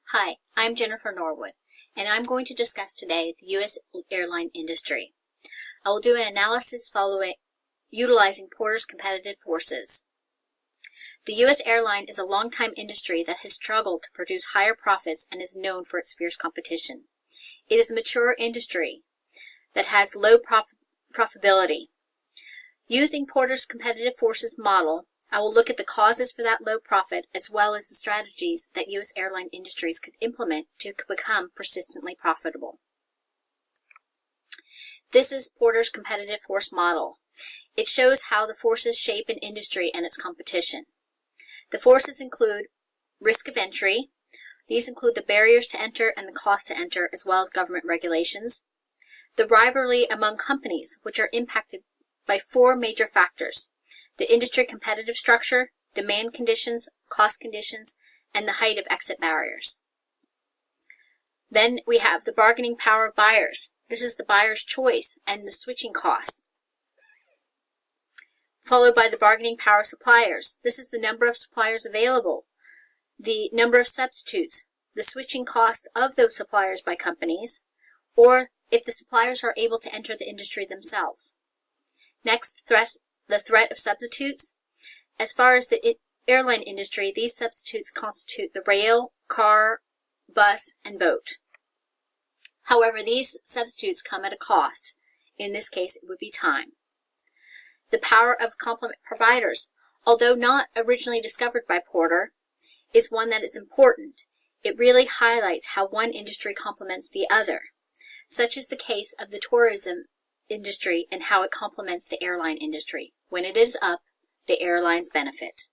Hi, I'm Jennifer Norwood, and I'm going to discuss today the U.S. airline industry. I will do an analysis utilizing Porter's competitive forces. The U.S. airline is a long-time industry that has struggled to produce higher profits and is known for its fierce competition. It is a mature industry that has low profitability. Using Porter's competitive forces model, I will look at the causes for that low profit as well as the strategies that U.S. airline industries could implement to become persistently profitable. This is Porter's competitive force model. It shows how the forces shape an industry and its competition. The forces include risk of entry. These include the barriers to enter and the cost to enter, as well as government regulations. The rivalry among companies, which are impacted by four major factors: the industry competitive structure, demand conditions, cost conditions, and the height of exit barriers. Then we have the bargaining power of buyers. This is the buyer's choice and the switching costs. Followed by the bargaining power of suppliers. This is the number of suppliers available, the number of substitutes, the switching costs of those suppliers by companies, or if the suppliers are able to enter the industry themselves. Next, the threat of substitutes. As far as the airline industry, these substitutes constitute the rail, car, bus, and boat. However, these substitutes come at a cost. In this case, it would be time. The power of complement providers, although not originally discovered by Porter, is one that is important. It really highlights how one industry complements the other, such is the case of the tourism industry and how it complements the airline industry. When it is up, the airlines benefit.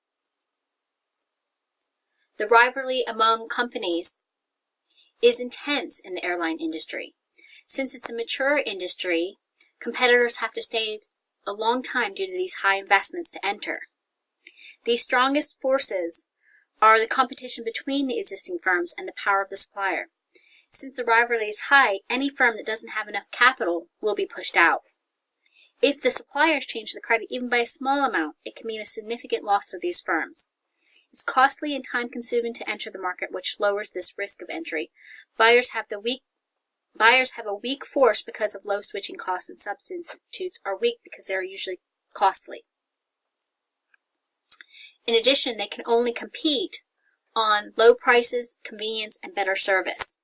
The rivalry among companies is intense in the airline industry. Since it's a mature industry, competitors have to stay a long time due to these high investments to enter. The strongest forces are the competition between the existing firms and the power of the supplier. Since the rivalry is high, any firm that doesn't have enough capital will be pushed out. If the suppliers change the credit even by a small amount, it can mean a significant loss to these firms. It's costly and time-consuming to enter the market, which lowers this risk of entry. Buyers have a weak force because of low switching costs, and substitutes are weak because they are usually costly. In addition, they can only compete on low prices, convenience, and better service.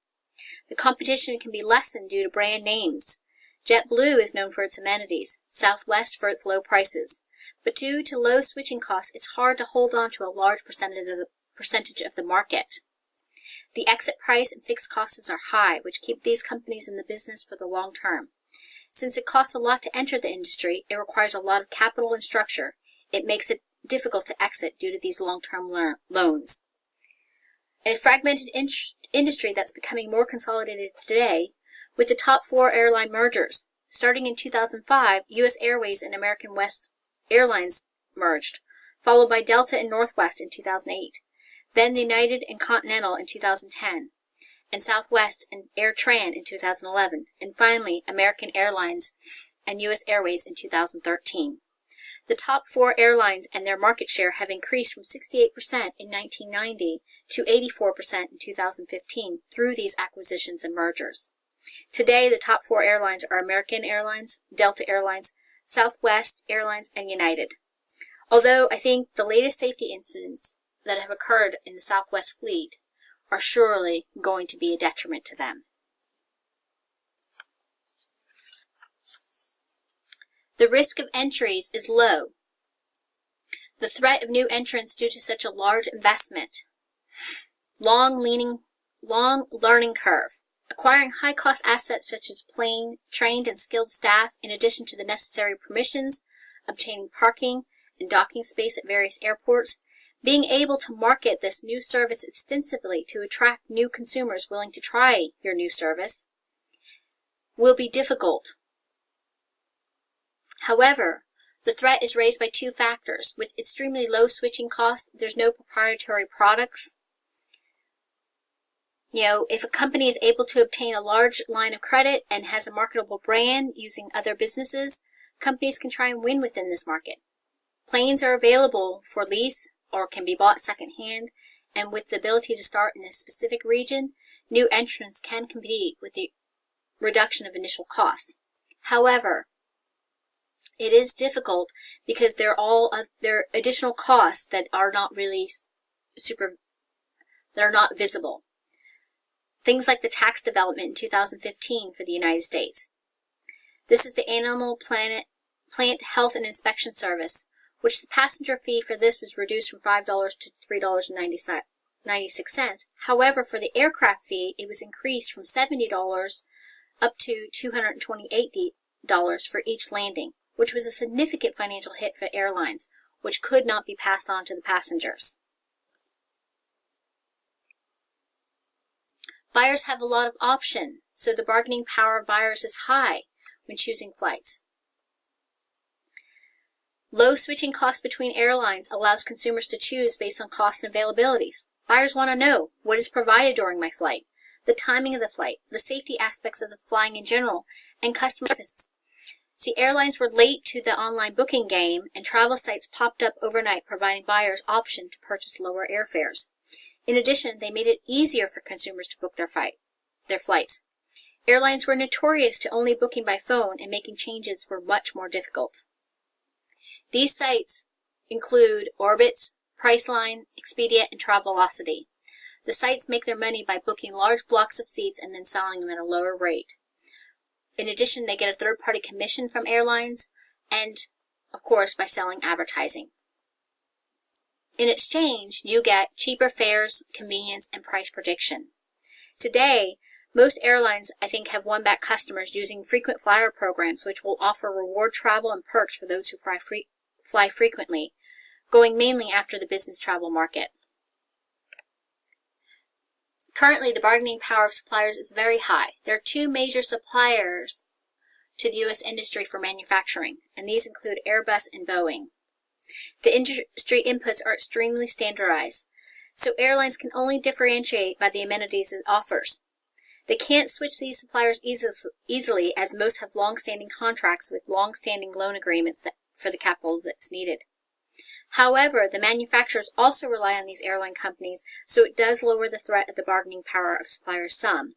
The competition can be lessened due to brand names. JetBlue is known for its amenities, Southwest for its low prices. But due to low switching costs, it's hard to hold on to a large percentage of the market. The exit price and fixed costs are high, which keep these companies in the business for the long term. Since it costs a lot to enter the industry, it requires a lot of capital and structure. It makes it difficult to exit due to these long-term loans. A fragmented industry that's becoming more consolidated today with the top four airline mergers. Starting in 2005, U.S. Airways and American West Airlines merged, followed by Delta and Northwest in 2008, then United and Continental in 2010, and Southwest and AirTran in 2011, and finally American Airlines and U.S. Airways in 2013. The top four airlines and their market share have increased from 68% in 1990 to 84% in 2015 through these acquisitions and mergers. Today, the top four airlines are American Airlines, Delta Airlines, Southwest Airlines, and United. Although I think the latest safety incidents that have occurred in the Southwest fleet are surely going to be a detriment to them. The risk of entries is low. The threat of new entrants due to such a large investment. Long learning curve. Acquiring high-cost assets such as trained and skilled staff, in addition to the necessary permissions, obtaining parking and docking space at various airports, being able to market this new service extensively to attract new consumers willing to try your new service will be difficult. However, the threat is raised by two factors. With extremely low switching costs, there's no proprietary products. If a company is able to obtain a large line of credit and has a marketable brand using other businesses, companies can try and win within this market. Planes are available for lease or can be bought secondhand, and with the ability to start in a specific region, new entrants can compete with the reduction of initial costs. However, it is difficult because there are additional costs that are not really that are not visible. Things like the tax development in 2015 for the United States. This is the Animal Plant Health and Inspection Service, which the passenger fee for this was reduced from $5 to $3.96. However, for the aircraft fee, it was increased from $70 up to $228 for each landing, which was a significant financial hit for airlines, which could not be passed on to the passengers. Buyers have a lot of option, so the bargaining power of buyers is high when choosing flights. Low switching costs between airlines allows consumers to choose based on cost and availabilities. Buyers want to know what is provided during my flight, the timing of the flight, the safety aspects of the flying in general, and customer service. See, airlines were late to the online booking game, and travel sites popped up overnight providing buyers option to purchase lower airfares. In addition, they made it easier for consumers to book their flights. Airlines were notorious to only booking by phone, and making changes were much more difficult. These sites include Orbitz, Priceline, Expedia, and Travelocity. The sites make their money by booking large blocks of seats and then selling them at a lower rate. In addition, they get a third-party commission from airlines and, of course, by selling advertising. In exchange, you get cheaper fares, convenience, and price prediction. Today, most airlines, I think, have won back customers using frequent flyer programs, which will offer reward travel and perks for those who fly frequently, going mainly after the business travel market. Currently, the bargaining power of suppliers is very high. There are two major suppliers to the U.S. industry for manufacturing, and these include Airbus and Boeing. The industry inputs are extremely standardized, so airlines can only differentiate by the amenities it offers. They can't switch these suppliers easily, as most have long-standing contracts with long-standing loan agreements for the capital that's needed. However, the manufacturers also rely on these airline companies, so it does lower the threat of the bargaining power of suppliers some,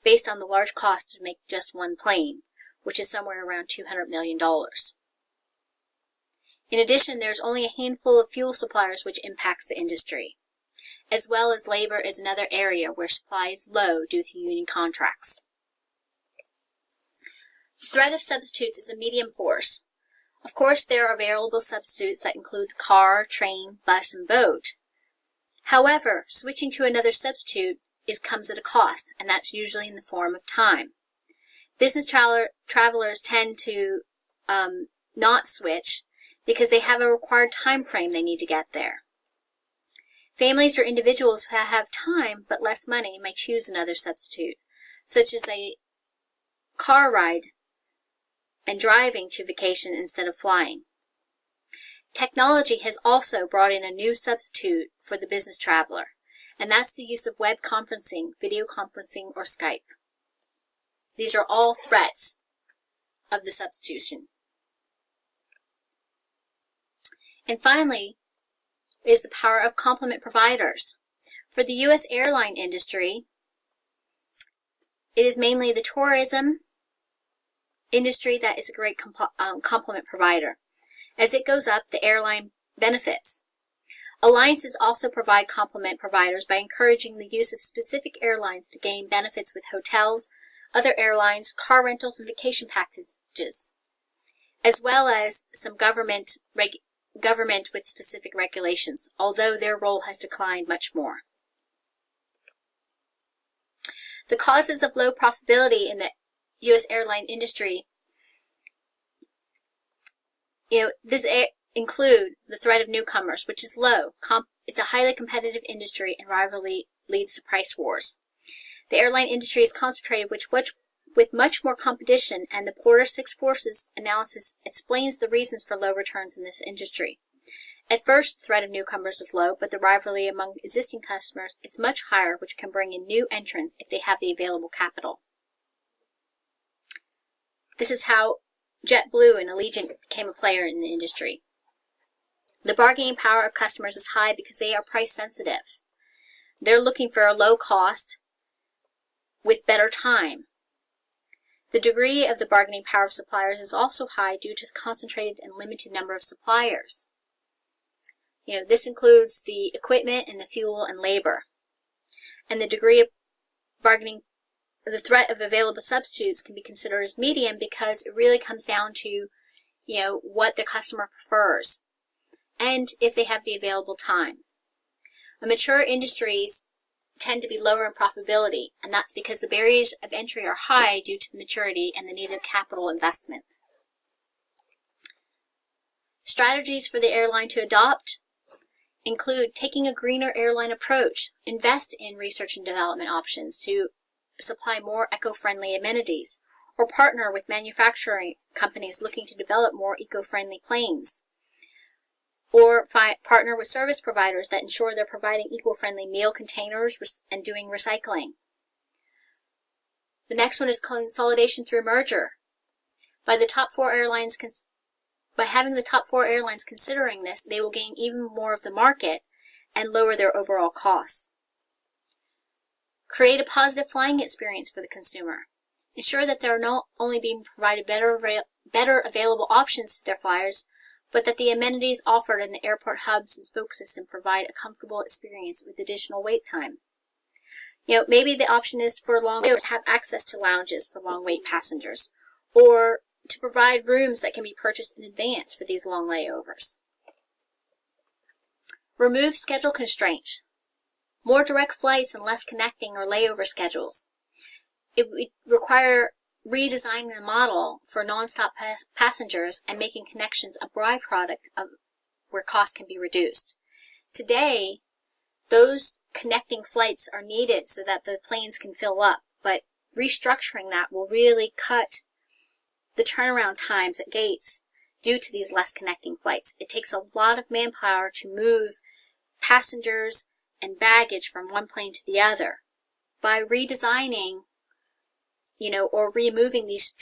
based on the large cost to make just one plane, which is somewhere around $200 million. In addition, there's only a handful of fuel suppliers which impacts the industry, as well as labor is another area where supply is low due to union contracts. The threat of substitutes is a medium force. Of course, there are available substitutes that include car, train, bus, and boat. However, switching to another substitute comes at a cost, and that's usually in the form of time. Business travelers tend to not switch because they have a required time frame they need to get there. Families or individuals who have time but less money may choose another substitute, such as a car ride and driving to vacation instead of flying. Technology has also brought in a new substitute for the business traveler, and that's the use of web conferencing, video conferencing, or Skype. These are all threats of the substitution. And finally is the power of complement providers. For the U.S. airline industry, it is mainly the tourism industry that is a great complement provider. As it goes up, the airline benefits. Alliances also provide complement providers by encouraging the use of specific airlines to gain benefits with hotels, other airlines, car rentals, and vacation packages, as well as some government with specific regulations, although their role has declined much more. The causes of low profitability in the U.S. airline industry, this include the threat of newcomers, which is low. It's a highly competitive industry, and rivalry leads to price wars. The airline industry is concentrated with much more competition, and the Porter 6 Forces analysis explains the reasons for low returns in this industry. At first, the threat of newcomers is low, but the rivalry among existing customers is much higher, which can bring in new entrants if they have the available capital. This is how JetBlue and Allegiant became a player in the industry. The bargaining power of customers is high because they are price sensitive. They're looking for a low cost with better time. The degree of the bargaining power of suppliers is also high due to the concentrated and limited number of suppliers. This includes the equipment and the fuel and labor. And the degree of bargaining, the threat of available substitutes can be considered as medium because it really comes down to, what the customer prefers and if they have the available time. Mature industries tend to be lower in profitability, and that's because the barriers of entry are high due to the maturity and the needed capital investment. Strategies for the airline to adopt include taking a greener airline approach, invest in research and development options to supply more eco-friendly amenities, or partner with manufacturing companies looking to develop more eco-friendly planes, or partner with service providers that ensure they're providing eco-friendly meal containers and doing recycling. The next one is consolidation through merger. By having the top four airlines considering this, they will gain even more of the market and lower their overall costs. Create a positive flying experience for the consumer. Ensure that they are not only being provided better available options to their flyers, but that the amenities offered in the airport hubs and spoke system provide a comfortable experience with additional wait time. Maybe the option is for long layovers to have access to lounges for long wait passengers, or to provide rooms that can be purchased in advance for these long layovers. Remove schedule constraints. More direct flights and less connecting or layover schedules. It would require redesigning the model for nonstop passengers and making connections a byproduct of where costs can be reduced. Today, those connecting flights are needed so that the planes can fill up, but restructuring that will really cut the turnaround times at gates due to these less connecting flights. It takes a lot of manpower to move passengers and baggage from one plane to the other. By redesigning or removing these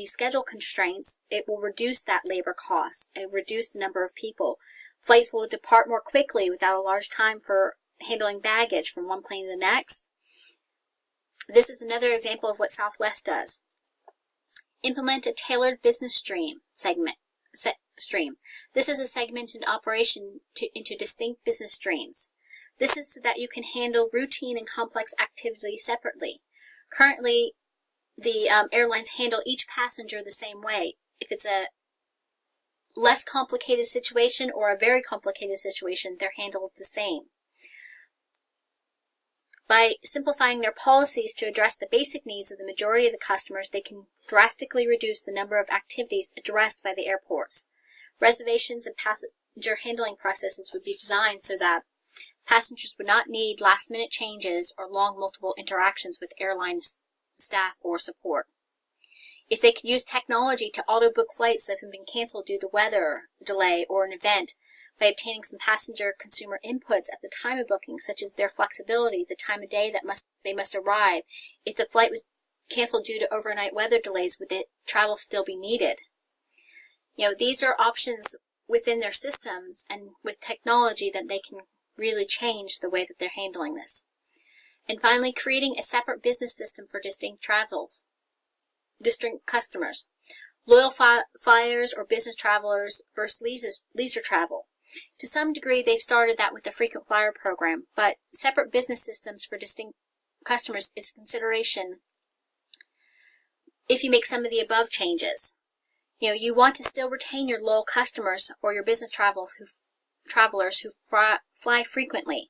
schedule constraints, it will reduce that labor cost and reduce the number of people. Flights will depart more quickly without a large time for handling baggage from one plane to the next. This is another example of what Southwest does. Implement a tailored business stream. This is a segmented operation into distinct business streams. This is so that you can handle routine and complex activities separately. Currently, the airlines handle each passenger the same way. If it's a less complicated situation or a very complicated situation, they're handled the same. By simplifying their policies to address the basic needs of the majority of the customers, they can drastically reduce the number of activities addressed by the airports. Reservations and passenger handling processes would be designed so that passengers would not need last-minute changes or long multiple interactions with airline staff or support. If they could use technology to auto-book flights that have been canceled due to weather delay or an event by obtaining some passenger consumer inputs at the time of booking, such as their flexibility, the time of day that they must arrive. If the flight was canceled due to overnight weather delays, would the travel still be needed? These are options within their systems and with technology that they can really change the way that they're handling this. And finally, creating a separate business system for distinct customers. Loyal flyers or business travelers versus leisure travel. To some degree, they've started that with the frequent flyer program, but separate business systems for distinct customers is consideration if you make some of the above changes. You want to still retain your loyal customers or your business travelers who fly frequently.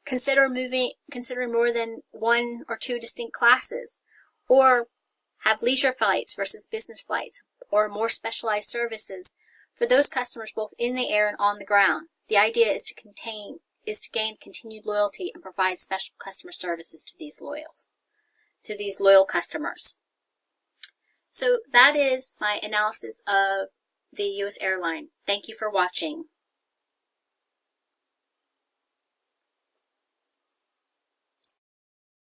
Considering more than one or two distinct classes, or have leisure flights versus business flights, or more specialized services for those customers both in the air and on the ground. The idea is to gain continued loyalty and provide special customer services to these loyal customers. So that is my analysis of the U.S. airline. Thank you for watching.